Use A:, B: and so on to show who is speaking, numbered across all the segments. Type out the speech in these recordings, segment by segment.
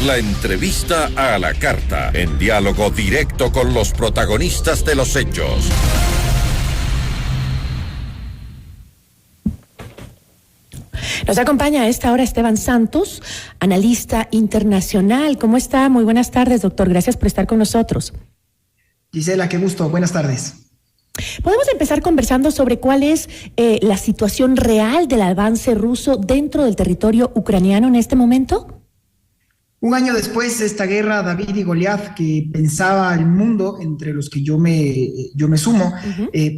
A: La entrevista a la carta, en diálogo directo con los protagonistas de los hechos.
B: Nos acompaña a esta hora Esteban Santos, analista internacional. ¿Cómo está? Muy buenas tardes, doctor. Gracias por estar con nosotros.
C: Gisela, qué gusto. Buenas tardes.
B: Podemos empezar conversando sobre cuál es la situación real del avance ruso dentro del territorio ucraniano en este momento.
C: Un año después de esta guerra, David y Goliat, que pensaba el mundo, entre los que yo me sumo,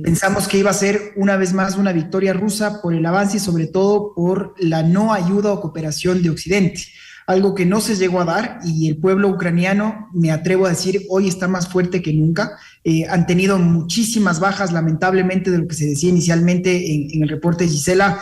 C: pensamos que iba a ser una vez más una victoria rusa por el avance y sobre todo por la no ayuda o cooperación de Occidente. Algo que no se llegó a dar, y el pueblo ucraniano, me atrevo a decir, hoy está más fuerte que nunca. Han tenido muchísimas bajas, lamentablemente, de lo que se decía inicialmente en el reporte de Gisela,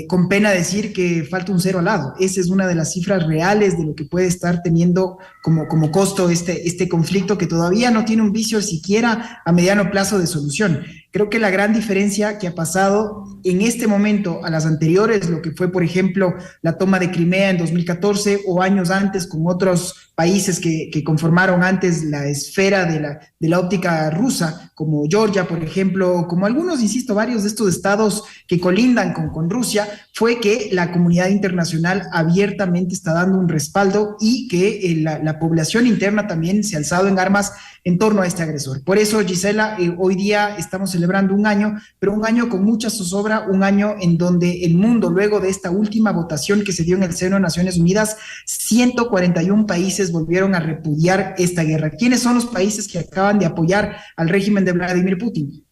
C: con pena decir que falta un 0 al lado. Esa es una de las cifras reales de lo que puede estar teniendo como costo este conflicto, que todavía no tiene un vicio siquiera a mediano plazo de solución. Creo que la gran diferencia que ha pasado en este momento a las anteriores, lo que fue, por ejemplo, la toma de Crimea en 2014 o años antes con otros países que conformaron antes la esfera de la óptica rusa, como Georgia, por ejemplo, como algunos, insisto, varios de estos estados que colindan con Rusia, fue que la comunidad internacional abiertamente está dando un respaldo y que la población interna también se ha alzado en armas en torno a este agresor. Por eso, Gisela, hoy día estamos celebrando un año, pero un año con mucha zozobra, un año en donde el mundo, luego de esta última votación que se dio en el seno de Naciones Unidas, 141 países volvieron a repudiar esta guerra. ¿Quiénes son los países que acaban de apoyar al régimen de Vladimir Putin?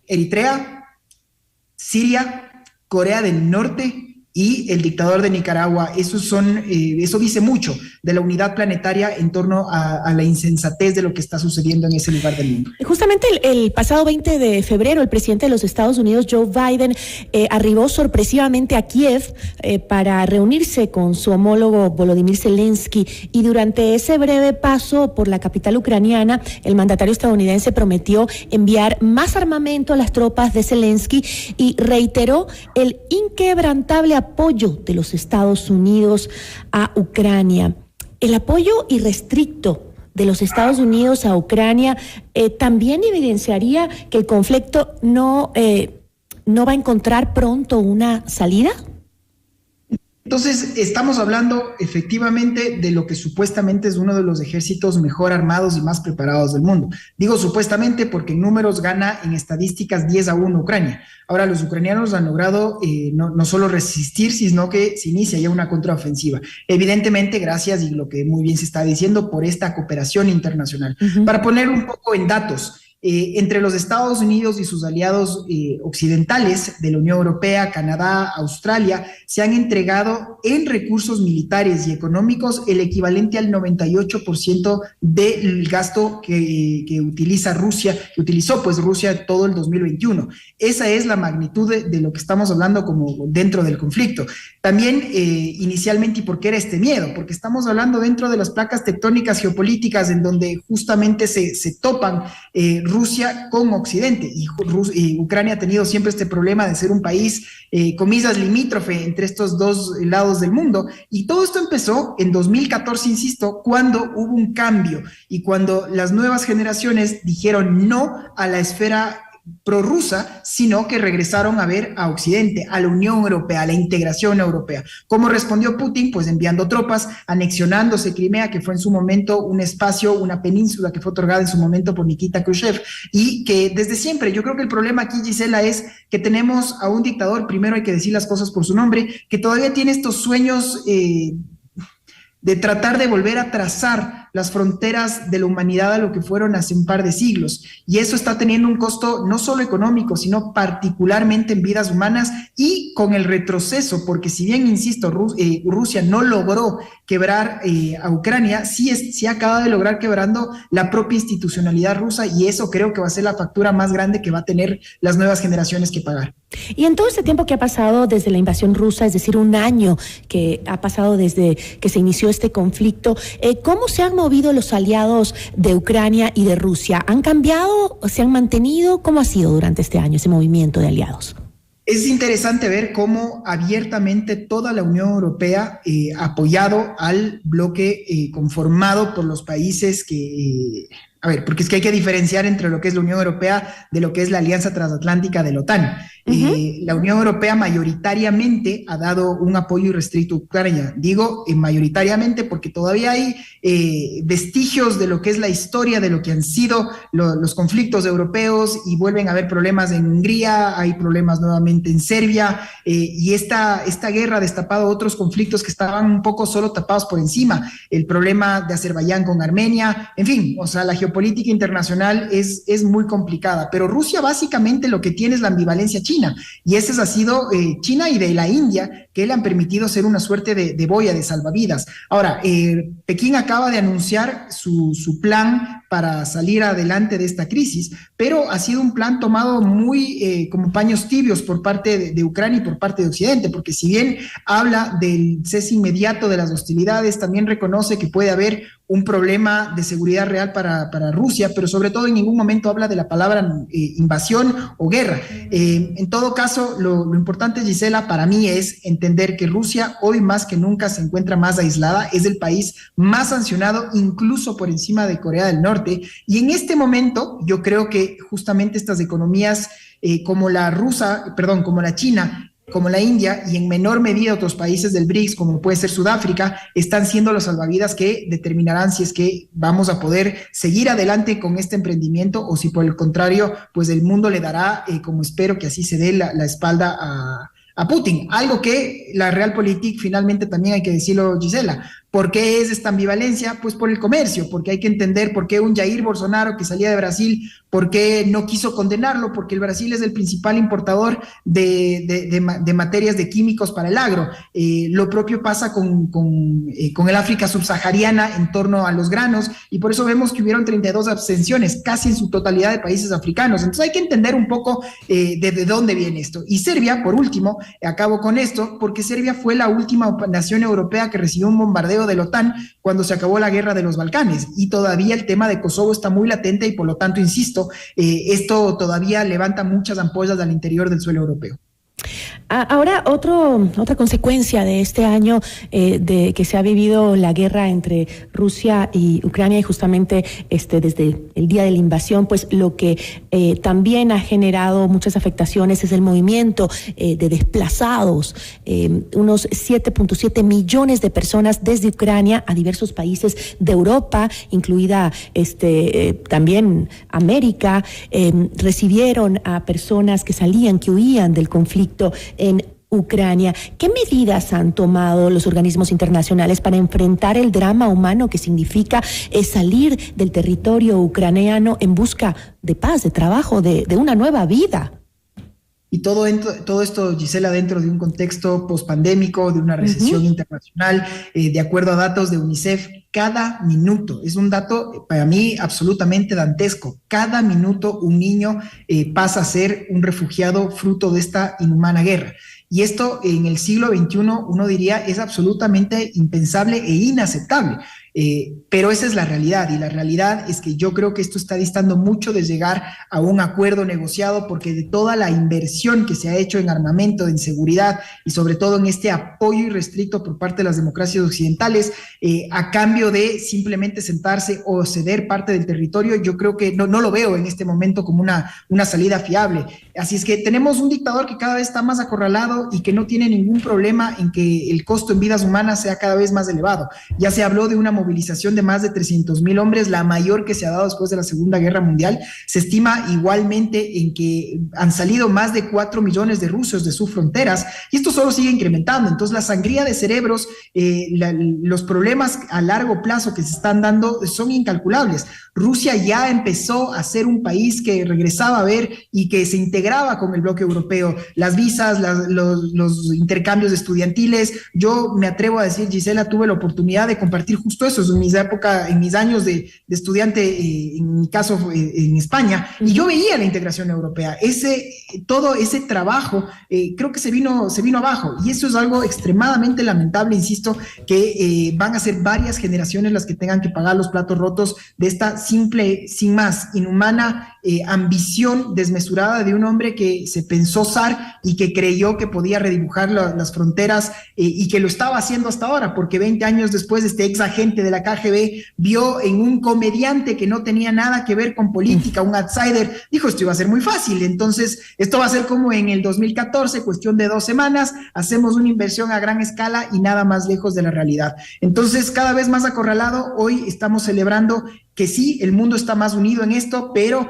C: Eritrea, Siria, Corea del Norte y el dictador de Nicaragua. Eso dice mucho de la unidad planetaria en torno a la insensatez de lo que está sucediendo en ese lugar del mundo.
B: Justamente el pasado 20 de febrero, el presidente de los Estados Unidos, Joe Biden, arribó sorpresivamente a Kiev para reunirse con su homólogo Volodymyr Zelensky, y durante ese breve paso por la capital ucraniana, el mandatario estadounidense prometió enviar más armamento a las tropas de Zelensky y reiteró el inquebrantable apoyo de los Estados Unidos a Ucrania. El apoyo irrestricto de los Estados Unidos a Ucrania también evidenciaría que el conflicto no va a encontrar pronto una salida.
C: Entonces, estamos hablando efectivamente de lo que supuestamente es uno de los ejércitos mejor armados y más preparados del mundo. Digo supuestamente porque en números gana en estadísticas 10-1 Ucrania. Ahora, los ucranianos han logrado no solo resistir, sino que se inicia ya una contraofensiva. Evidentemente, gracias, y lo que muy bien se está diciendo, por esta cooperación internacional. Para poner un poco en datos, entre los Estados Unidos y sus aliados occidentales de la Unión Europea, Canadá, Australia, se han entregado en recursos militares y económicos el equivalente al 98% del gasto que utiliza Rusia, que utilizó pues Rusia todo el 2021. Esa es la magnitud de lo que estamos hablando como dentro del conflicto. También inicialmente, ¿y por qué era este miedo? Porque estamos hablando dentro de las placas tectónicas geopolíticas en donde justamente se topan Rusia con Occidente, y Ucrania ha tenido siempre este problema de ser un país, comillas, limítrofe entre estos dos lados del mundo, y todo esto empezó en 2014, insisto, cuando hubo un cambio y cuando las nuevas generaciones dijeron no a la esfera prorrusa, sino que regresaron a ver a Occidente, a la Unión Europea, a la integración europea. ¿Cómo respondió Putin? Pues enviando tropas, anexionándose Crimea, que fue en su momento un espacio, una península que fue otorgada en su momento por Nikita Khrushchev, y que desde siempre, yo creo que el problema aquí, Gisela, es que tenemos a un dictador, primero hay que decir las cosas por su nombre, que todavía tiene estos sueños de tratar de volver a trazar las fronteras de la humanidad a lo que fueron hace un par de siglos. Y eso está teniendo un costo no solo económico, sino particularmente en vidas humanas y con el retroceso, porque si bien, insisto, Rusia no logró quebrar a Ucrania, sí acaba de lograr quebrando la propia institucionalidad rusa, y eso creo que va a ser la factura más grande que va a tener las nuevas generaciones que pagar.
B: Y en todo este tiempo que ha pasado desde la invasión rusa, es decir, un año que ha pasado desde que se inició este conflicto, ¿cómo se han movido los aliados de Ucrania y de Rusia? ¿Han cambiado? ¿Se han mantenido? ¿Cómo ha sido durante este año ese movimiento de aliados?
C: Es interesante ver cómo abiertamente toda la Unión Europea ha apoyado al bloque conformado por los países que... a ver, porque es que hay que diferenciar entre lo que es la Unión Europea de lo que es la Alianza Transatlántica de la OTAN. La Unión Europea mayoritariamente ha dado un apoyo irrestricto a Ucrania. Digo mayoritariamente porque todavía hay vestigios de lo que es la historia, de lo que han sido los conflictos europeos, y vuelven a haber problemas en Hungría, hay problemas nuevamente en Serbia, y esta guerra ha destapado otros conflictos que estaban un poco solo tapados por encima. El problema de Azerbaiyán con Armenia, en fin, o sea, la geopolítica internacional es muy complicada, pero Rusia básicamente lo que tiene es la ambivalencia china, y ese ha sido China y de la India, que le han permitido ser una suerte de boya, de salvavidas. Ahora, Pekín acaba de anunciar su plan para salir adelante de esta crisis, pero ha sido un plan tomado muy como paños tibios por parte de Ucrania y por parte de Occidente, porque si bien habla del cese inmediato de las hostilidades, también reconoce que puede haber un problema de seguridad real para Rusia, pero sobre todo en ningún momento habla de la palabra invasión o guerra. En todo caso, lo importante, Gisela, para mí es entender que Rusia hoy más que nunca se encuentra más aislada, es el país más sancionado, incluso por encima de Corea del Norte, y en este momento yo creo que justamente estas economías como la China, como la India y en menor medida otros países del BRICS, como puede ser Sudáfrica, están siendo los salvavidas que determinarán si es que vamos a poder seguir adelante con este emprendimiento o si por el contrario, pues el mundo le dará, como espero que así se dé, la espalda a Putin. Algo que la Realpolitik finalmente también hay que decirlo, Gisela. ¿Por qué es esta ambivalencia? Pues por el comercio, porque hay que entender por qué un Jair Bolsonaro que salía de Brasil, por qué no quiso condenarlo, porque el Brasil es el principal importador de materias, de químicos para el agro. Lo propio pasa con el África subsahariana en torno a los granos, y por eso vemos que hubieron 32 abstenciones, casi en su totalidad de países africanos. Entonces hay que entender un poco de dónde viene esto. Y Serbia, por último, acabo con esto, porque Serbia fue la última nación europea que recibió un bombardeo de la OTAN cuando se acabó la guerra de los Balcanes, y todavía el tema de Kosovo está muy latente, y por lo tanto, insisto, esto todavía levanta muchas ampollas al interior del suelo europeo.
B: Ahora, otra consecuencia de este año de que se ha vivido la guerra entre Rusia y Ucrania, y justamente desde el día de la invasión, pues lo que también ha generado muchas afectaciones es el movimiento de desplazados, unos 7.7 millones de personas desde Ucrania a diversos países de Europa, incluida también América, recibieron a personas que huían del conflicto en Ucrania. ¿Qué medidas han tomado los organismos internacionales para enfrentar el drama humano que significa salir del territorio ucraniano en busca de paz, de trabajo, de una nueva vida?
C: Y todo esto, Gisela, dentro de un contexto pospandémico, de una recesión internacional, de acuerdo a datos de UNICEF, cada minuto, es un dato para mí absolutamente dantesco, cada minuto un niño pasa a ser un refugiado fruto de esta inhumana guerra. Y esto en el siglo XXI, uno diría, es absolutamente impensable e inaceptable. Pero esa es la realidad, y la realidad es que yo creo que esto está distando mucho de llegar a un acuerdo negociado, porque de toda la inversión que se ha hecho en armamento, en seguridad y sobre todo en este apoyo irrestricto por parte de las democracias occidentales, a cambio de simplemente sentarse o ceder parte del territorio, yo creo que no lo veo en este momento como una salida fiable. Así es que tenemos un dictador que cada vez está más acorralado y que no tiene ningún problema en que el costo en vidas humanas sea cada vez más elevado. Ya se habló de una movilización de más de 300,000 hombres, la mayor que se ha dado después de la Segunda Guerra Mundial. Se estima igualmente en que han salido más de 4 millones de rusos de sus fronteras, y esto solo sigue incrementando. Entonces la sangría de cerebros, los problemas a largo plazo que se están dando son incalculables. Rusia ya empezó a ser un país que regresaba a ver y que se integraba con el bloque europeo. Las visas, los intercambios estudiantiles. Yo me atrevo a decir, Gisela, tuve la oportunidad de compartir justo eso eso es en mis años de estudiante, en mi caso en España, y yo veía la integración europea. Todo ese trabajo creo que se vino abajo, y eso es algo extremadamente lamentable, insisto, que van a ser varias generaciones las que tengan que pagar los platos rotos de esta simple, sin más, inhumana ambición desmesurada de un hombre que se pensó zar y que creyó que podía redibujar las fronteras y que lo estaba haciendo hasta ahora, porque 20 años después este ex agente de la KGB vio en un comediante que no tenía nada que ver con política, un outsider, dijo esto iba a ser muy fácil, entonces esto va a ser como en el 2014, cuestión de 2 semanas, hacemos una inversión a gran escala y nada más lejos de la realidad. Entonces cada vez más acorralado, hoy estamos celebrando que sí, el mundo está más unido en esto, pero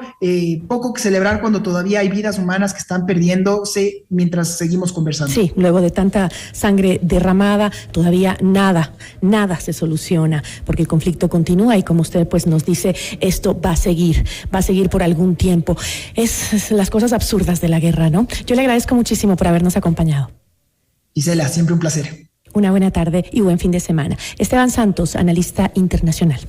C: poco que celebrar cuando todavía hay vidas humanas que están perdiéndose mientras seguimos conversando.
B: Sí, luego de tanta sangre derramada, todavía nada se soluciona, porque el conflicto continúa y como usted pues nos dice, esto va a seguir por algún tiempo. Es las cosas absurdas de la guerra, ¿no? Yo le agradezco muchísimo por habernos acompañado.
C: Gisela, siempre un placer.
B: Una buena tarde y buen fin de semana. Esteban Santos, analista internacional.